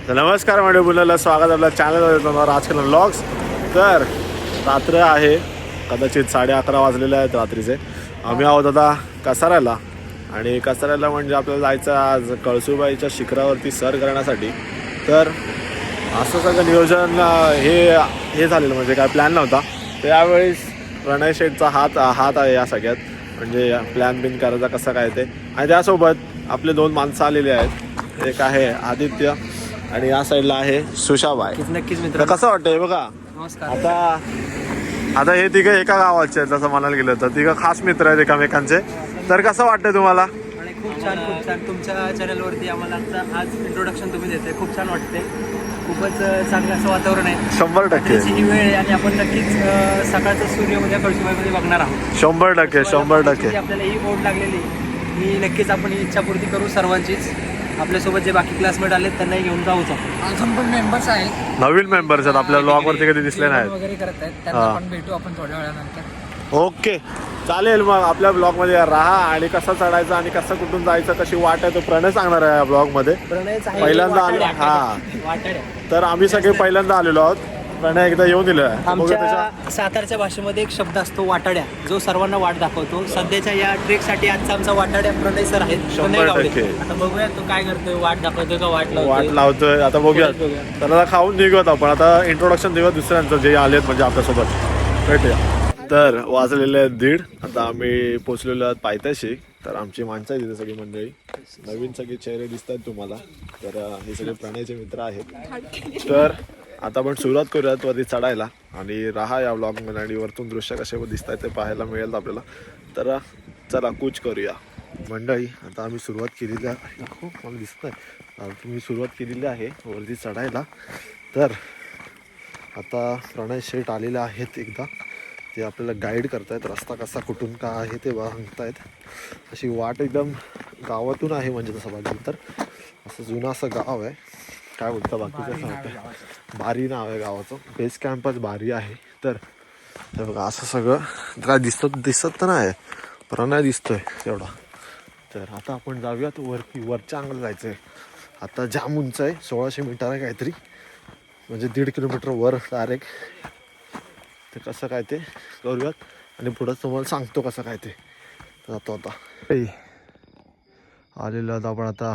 तर नमस्कार मंडळी, मुलाला स्वागत आपल्या चॅनलवर आजकाल व्लॉग्स. तर रात्र आहे, कदाचित 11:30 वाजलेले आहेत रात्रीचे. आम्ही आहोत आता कसाऱ्याला, आणि कसाऱ्याला म्हणजे आपल्याला जायचं आज कळसुबाईच्या शिखरावरती सर करण्यासाठी. तर असं सगळं नियोजन हे झालेलं, म्हणजे काय प्लॅन नव्हता. त्यावेळेस प्रणय शेठचा हात आहे या सगळ्यात, म्हणजे प्लॅन बिन करायचा कसं काय ते. आणि त्यासोबत आपले 2 माणसं आलेली आहेत. एक आहे आदित्य आणि या साईडला आहे सुशाबाई. नक्कीच मित्र. कसं वाटतंय बघा. नमस्कार. आता हे तिघं एका गावाचे आहेत, जसं म्हणायला गेलं तर तिघं खास मित्र आहेत एकमेकांचे. तर कसं वाटतंय तुम्हाला? खूप छान तुमच्या चॅनलवरती आम्हाला आज इंट्रोडक्शन तुम्ही देते. खूप छान वाटते. खूपच चांगलं असं वातावरण आहे. 100% ही वेळ आहे आणि आपण नक्कीच सकाळचा सूर्य उद्या कळसुबाईमध्ये बघणार आहोत. 100% आपल्याला ही ओढ लागलेली, ही नक्कीच आपण ही इच्छापूर्ती करू सर्वांचीच. आपल्यासोबत जे बाकी क्लासमेट आले त्यांनाही घेऊन जाऊच. अजून पण मेंबर्स आहेत, नवीन मेंबर्स आहेत, आपल्या ब्लॉग वरती कधी दिसले नाहीत वगैरे करत आहेत. त्यांना पण भेटू आपण थोड्या वेळानंतर. ओके, चालेल. मग आपल्या ब्लॉग मध्ये राहा, आणि कसं चढायचं आणि कसं कुठून जायचं, कशी वाट आहे तो प्रणय सांगणार आहे या ब्लॉग मध्ये. पहिल्यांदा आलो तर आम्ही सगळे पहिल्यांदा आलेलो आहोत. प्रणय एकदा येऊन दिलं. आमच्या सातारच्या भाषेमध्ये एक शब्द असतो वाटाड्या, जो सर्वांना वाट दाखवतो. सध्याच्या या ट्रेकसाठी आजचा आमचा वाटाड्या प्रणय सर आहेत. 100%. आता बघूया तो काय करतोय, वाट दाखवतोय का वाट लावतोय. आता बघूयात. तर आता खाऊन निघूयात आपण. आता इंट्रोडक्शन देऊया दुसऱ्यांचं जे आलेत, म्हणजे आपल्यासोबत भेटूया. तर वाजलेले आहेत 1:30. आता आम्ही पोचलेलो आहोत पायथ्याशी. तर आमची माणसं आहेत तिथे सगळी मंडळी, नवीन सगळे चेहरे दिसत आहेत तुम्हाला. तर हे सगळे प्रणयचे मित्र आहेत. तर आता आपण सुरुवात करूयात वरती चढायला, आणि राहा या ब्लॉगमध्ये, आणि वरतून दृश्य कसे दिसत आहेत ते पाहायला मिळेल आपल्याला. तर चला कूच करूया मंडळी. आता आम्ही सुरुवात केलेली आहे. खूप मला दिसत आहे तुम्ही सुरुवात केलेली आहे वरती चढायला. तर आता प्रणय शेठ आलेले आहेत एकदा. ते आपल्याला गाईड करतायत, रस्ता कसा कुठून का आहे ते सांगतायत. अशी वाट एकदम गावातून आहे, म्हणजे तसं बघाल तर असं जुनं असं गाव आहे. काय बोलतं बाकीचं सांगतं, बारी नाव आहे गावाचं. बेस कॅम्पच बारी आहे. तर हे बघा असं सगळं काय दिसत तर नाही, प्रणय दिसतोय तेवढा. तर आता आपण जाऊयात वरती. वरच्या अंगाला जायचं आहे. आता जाम उंच आहे, 1600 मीटर आहे काहीतरी, म्हणजे 1.5 किलोमीटर वर डायरेक्ट. ते कसं काय ते करूयात, आणि पुढं तुम्हाला सांगतो कसं काय ते. जातो आता आलेलो आहोत आपण आता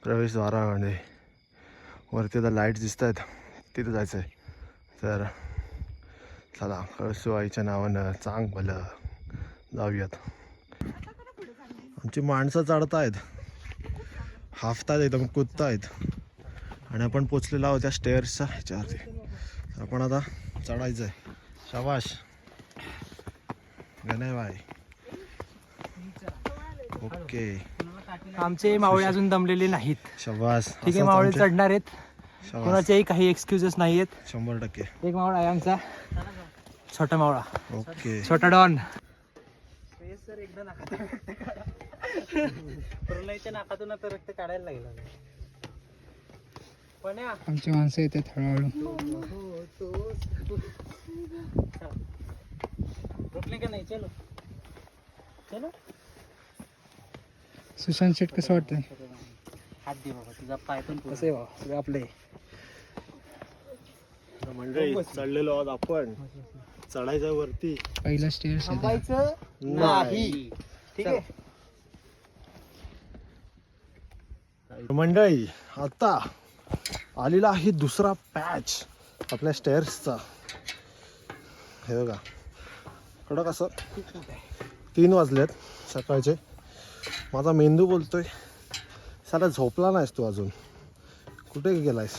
प्रवेशद्वारामध्ये. वरती आता लाईट दिसत आहेत, तिथं जायचं आहे. तर चला, कळसुबाईच्या नावानं चांग भलं जाऊयात. आमची माणसं चढत आहेत, हाफतायत, एकदम कुदतायत, आणि आपण पोचलेलो आहोत त्या स्टेअर्सच्या ह्याच्यावरती. तर आपण आता चढायचं आहे. शाबाश गणय भाई. ओके, आमचे मावळे अजून दमलेले नाहीत. शाबास. ठीक आहे, मावळे चढणार आहेत. कोणाचेही काही एक्सक्युजेस नाही आहेत. 100%. एक मावळा आहे आमचा छोटा मावळा. ओके, छोटा डॉन. नाकातून आता रक्त काढायला लागला. आमची माणसं येतात हळूहळू. रुकले का नाही? चलो चलो. सुशांत शेट कसं वाटतंय? हात दे बाबा, तुझा पाय पण कसं आहे बाबा, सगळं आपले. मंडळी चढलेलो आहोत आपण. चढायचं वरती, पहिला स्टेअर्स नाही. ठीक आहे मंडळी. आता आलेला आहे दुसरा पॅच आपल्या स्टेअर्सचा. हे बघा कडक असं. 3 वाजलेत सकाळचे. माझा मेंदू बोलतोय साला झोपला नाहीस तू अजून, कुठे गेलायस?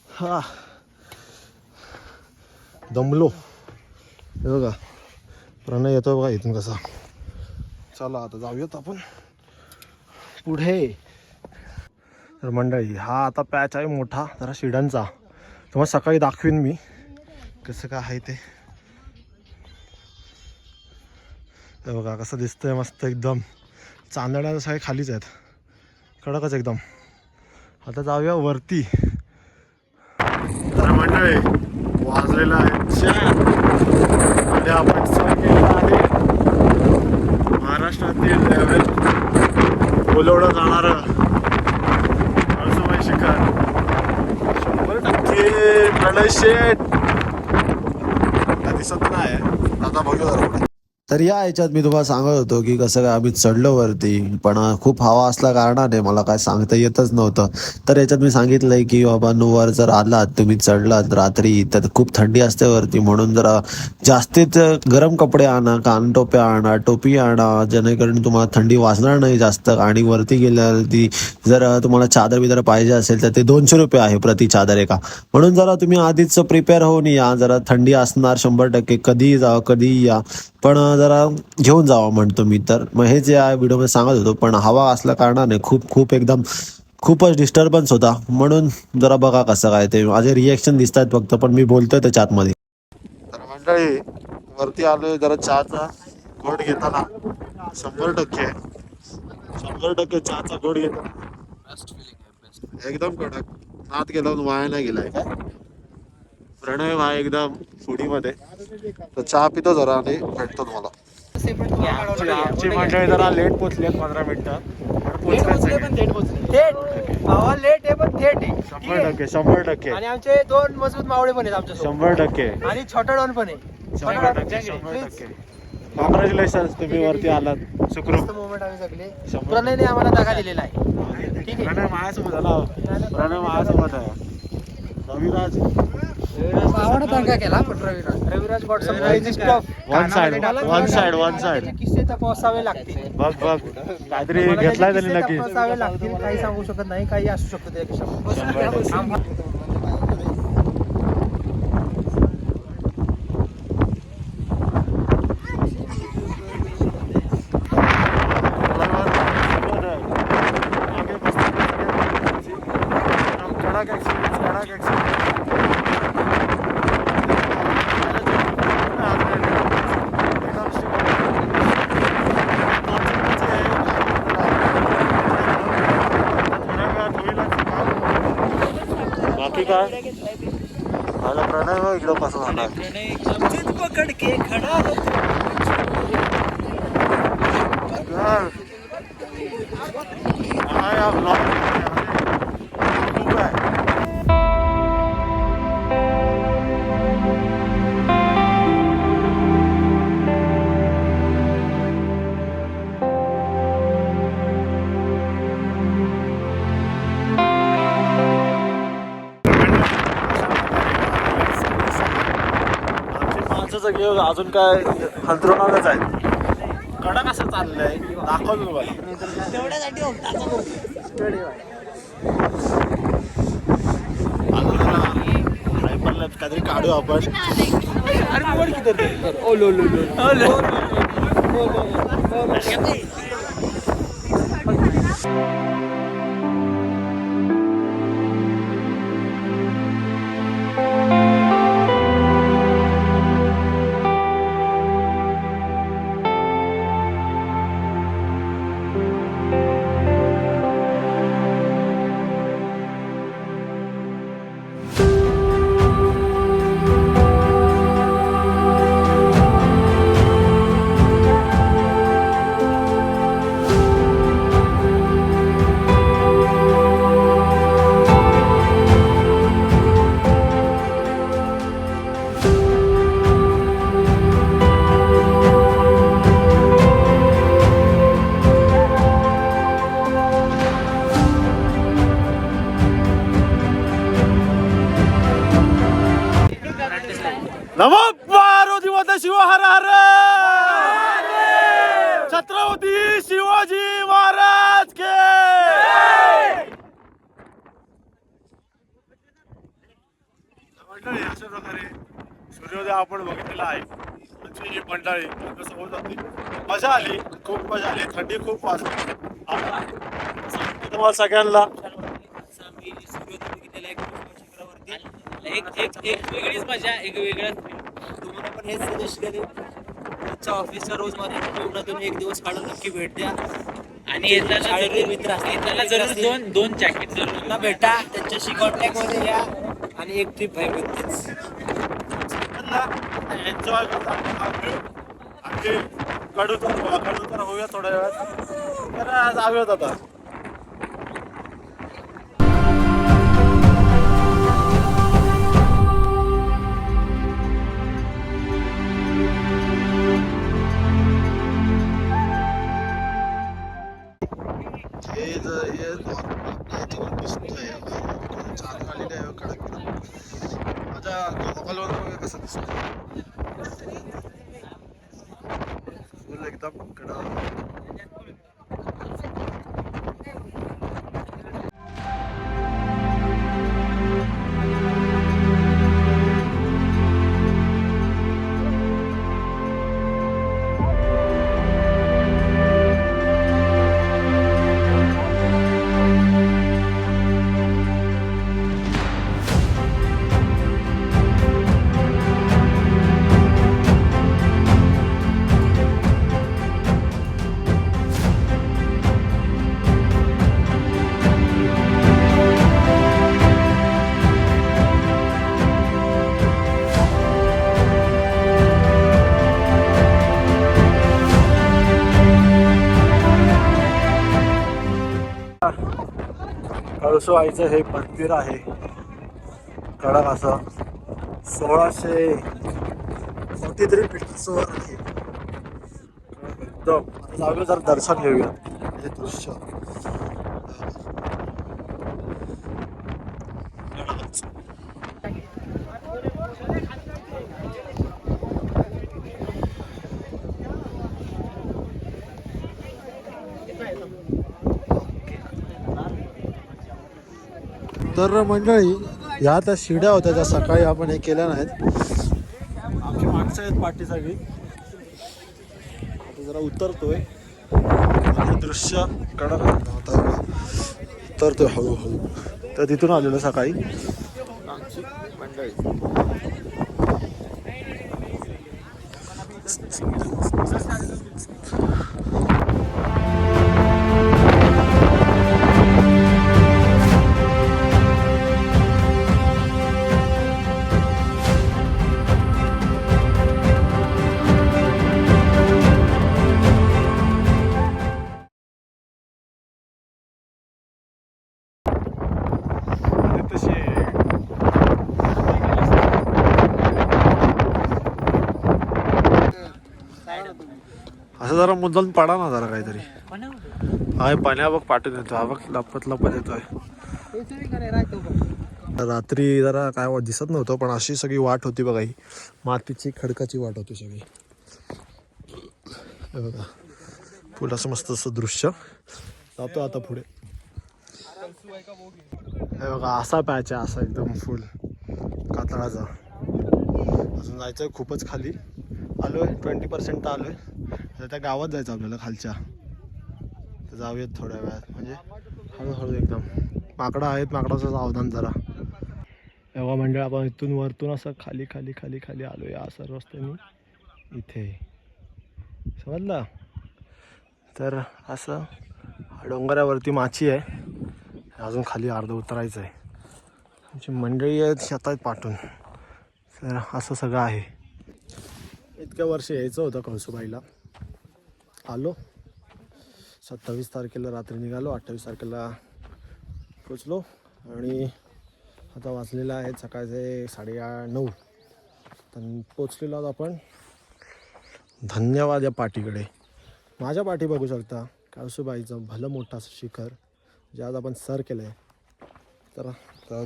हा, दमलो. हे बघा प्रणय येतोय बघा इथून कसा. चला आता जाऊयात आपण पुढे. तर मंडळी, हा आता पॅच आहे मोठा जरा शिडांचा. तुम्हाला सकाळी दाखवीन मी कसं काय आहे ते. बघा कसं दिसतंय, मस्त एकदम. चांदण्या सगळे खालीच आहेत, कडकच एकदम. आता जाऊया वरती. तर मंडळी वाजलेला आहे 4, आणि आपण सर केलेला आहे महाराष्ट्रातील एव्हरेस्ट बोलवलं जाणारं कळसुबाई शिखर. प्रणय शेठ दिसत नाही आता बघूया जरा पुढे. तर या ह्याच्यात मी तुम्हाला सांगत होतो की कसं काय आम्ही चढलो वरती, पण खूप हवा असल्या कारणाने मला काय सांगता येतच नव्हतं. तर याच्यात मी सांगितलंय की बाबा वर जर आलात तुम्ही चढलात रात्री तर खूप थंडी असते वरती, म्हणून जरा जास्तीत गरम कपडे आणा, कानटोप्या आणा, टोपी आणा, जेणेकरून तुम्हाला थंडी वाजणार नाही जास्त. आणि वरती गेल्यावरती जर तुम्हाला चादर बिदर पाहिजे असेल तर ते 200 रुपये आहे प्रति चादर एका. म्हणून जरा तुम्ही आधीच प्रिपेअर होऊन या. जरा थंडी असणार 100%, कधीही जा कधीही या, पण जरा घेऊन जावा म्हणतो मी. तर मग हेच या व्हिडिओमध्ये सांगत होतो, पण हवा असल्या कारणाने खूप एकदम खूपच डिस्टर्बन्स होता, म्हणून जरा बघा कसं काय ते माझे रिएक्शन दिसत आहेत फक्त, पण मी बोलतोय त्याच्या आतमध्ये. तर मंडळी वरती आलोय, जरा चहाचा घोट घेताना 100% चहाचा घोट घेताना एकदम कडक, नात गेला वाया नाही गेलाय काय. प्रणय भाई एकदम फुडीमध्ये, तर चहा पितो जरा आणि भेटतो तुम्हाला. आमची मंडळी जरा लेट पोचली 15 मिनिटं, लेट आहे पण थेट आहे. 100%. आणि आमचे 2 मजबूत मावळे पण आहेत आमच्या 100%. आणि छोटा डॉन पण आहे. 100%. कॉंग्रॅच्युलेशन, तुम्ही वरती आलात सुखरूप. मोमेंट आम्ही जगले. प्रणयने आम्हाला जागा दिलेला आहे. ठीक आहे. प्रणय माझ्यासोबत आला, प्रणय माझ्यासोबत आहे. रविराज केला पण रविराज वन साइड किस्से तपासावे लागतील. बघ काहीतरी घेतलाय त्यांनी नक्की. तपासावे लागतील, काही सांगू शकत नाही, काही असू शकतं त्यापेक्षा. बाकी काय माझा प्रणय इकडं कसं झाला. पकड के खडा अजून काय हंतरुणारच आहे. कडक असं चाललंय, दाखवतो तुम्हाला. काहीतरी काढू आपण. नमो पार्वती माता शिव हर हर. छत्रपती शिवाजी महाराज के. मंडळी अशा प्रकारे सूर्योदय आपण बघितलेला आहे. ही मंडळी आपल्यासोबत होती, मजा आली, खूप मजा आली. थंडी खूप वाजली तुम्हाला सगळ्यांना. एक वेगळीच मजा, एक वेगळाच. तुम्हाला पण हेच सजेस्ट करेन, रोजच्या ऑफिसच्या रोज मध्ये कोकणातून एक दिवस काढून नक्की भेट द्या. आणि शाळेतले मित्र असतात दोन जॅकेट जरूर भेटा, त्यांच्याशी कॉन्टॅक्ट मध्ये या आणि एक ट्रिप आहे म्हणतेच. एन्जॉय कडू तर होऊया थोड्या वेळात. तर आज आव्यात आता कसं दिसतंय फुल एकदम कडक. कळसुबाईचं हे मंदिर आहे कडक असं 1643 फीटचं आहे एकदम. जाऊया जरा दर्शन घेऊया हे दृश्य. तर मंडळी ह्या त्या शिड्या होत्या त्या सकाळी आपण हे केल्या नाहीत. आमची माणसं आहेत पाठी सगळी. आता जरा उतरतोय आणि दृश्य कडक होता उतरतोय हळूहळू. तर तिथून आलेलो सकाळी आमची मंडळी. असं जरा मुद्दाम पडा ना जरा काहीतरी. हाय पाण्या बघ पाठवून येतो. हा बघ लपत लपत येतोय. रात्री जरा काय दिसत नव्हतं पण अशी सगळी वाट होती बघा. ही मातीची खडकाची वाट होती सगळी. हे बघा फुल असं मस्त असं दृश्य. जातो आता पुढे. हे बघा असा पॅच आहे असा एकदम फुल कातळाचा. अजून जायचं खूपच खाली. आलोय 20% तर आलोय. आता त्या गावात जायचं आपल्याला खालच्या. तर जाऊयात थोड्या वेळात म्हणजे हळूहळू एकदम. माकडं आहेत माकडाचं सावधान जरा. तेव्हा म्हणजे आपण इथून वरतून असं खाली खाली खाली खाली आलोय असं रस्त्याने इथे समजलं. तर असं डोंगरावरती माची आहे. अजून खाली अर्ध उतरायचं आहे. आमची मंडळी आहेत शेतात पाठवून. तर असं सगळं आहे. इतक्या वर्ष यायचं होतं कळसुबाईला. आलो 27 तारखेला रात्री निघालो. 28 तारखेला पोचलो आणि आता वाजलेलं आहे सकाळचे 9:30. तर पोचलेलो आहोत आपण धन्यवाद या पाठीकडे. माझ्या पाठी बघू शकता कळसुबाईचं भलं मोठं असं शिखर जे आज आपण सर केलं आहे. तर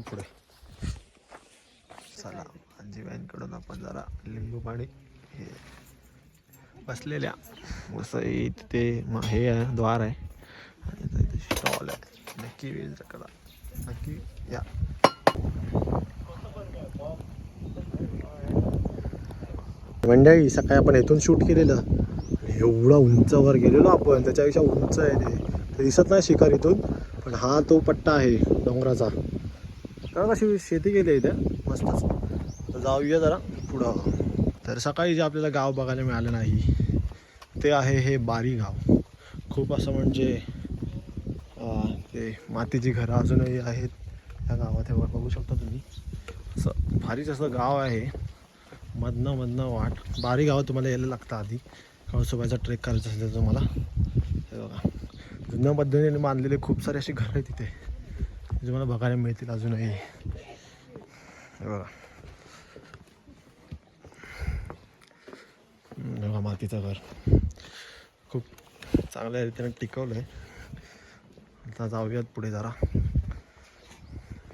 पुढे चला. आजीबाईंकडून आपण जरा लिंबू पाणी हे बसलेल्या मस्त तिथे हे आहे द्वार आहे आणि इथे स्टॉल आहे. नक्की विजिट करा. नक्की या. मंडळी सकाळी आपण इथून शूट केलेलं. एवढा उंचावर गेलेलो आपण. त्याच्यापेक्षा उंच आहे ते दिसत नाही शिखर इथून. पण हा तो पट्टा आहे डोंगराचा. कारण अशी शेती केली आहे इथे मस्तच. तर जाऊया जरा पुढं. तर सकाळी जे आपल्याला गाव बघायला मिळालं नाही ते आहे हे बारी गाव. खूप असं म्हणजे ते मातीची घरं अजूनही आहेत त्या गावात. हे बघू शकता तुम्ही. असं भारीच असं गाव आहे. मधनं वाट. बारी गाव तुम्हाला यायला लागतं आधी. कळसुबाईचा ट्रेक करायचा असेल तर तुम्हाला. हे बघा जुन्या पद्धतीने बांधलेले खूप सारे अशी घरं आहेत तिथे जे तुम्हाला बघायला मिळतील अजूनही. हे बघा बघा मातीचं घर खूप चांगल्या रीतीने टिकवलं आहे. आता जाऊयात पुढे जरा.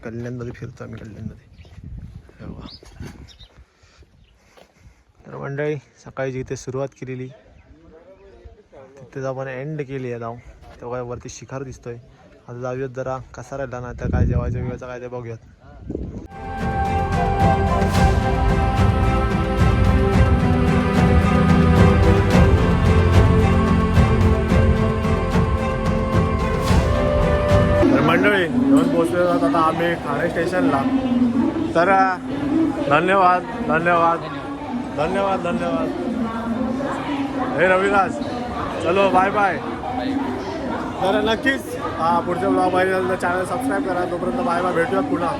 कल्याणमध्ये फिरतो आम्ही कल्याणमध्ये. हे बघा तर मंडळी सकाळी जिथे सुरुवात केलेली तिथेच आपण एंड केली आहे जाऊ. तेव्हा वरती शिखर दिसतोय. आता जाऊयात जरा कसा राहिला ना तर काय जेवायचं बिवायचं काय ते बघूयात. तर मंडळी येऊन पोहोचलेलो आहोत आता आम्ही ठाणे स्टेशनला. तर धन्यवाद धन्यवाद धन्यवाद धन्यवाद. हे रविदास चलो बाय बाय. तर नक्कीच पुढच्या ब्लॉग पाहिजे तर चॅनल सबस्क्राईब करा. तोपर्यंत बाय बाय, भेटूयात पुन्हा.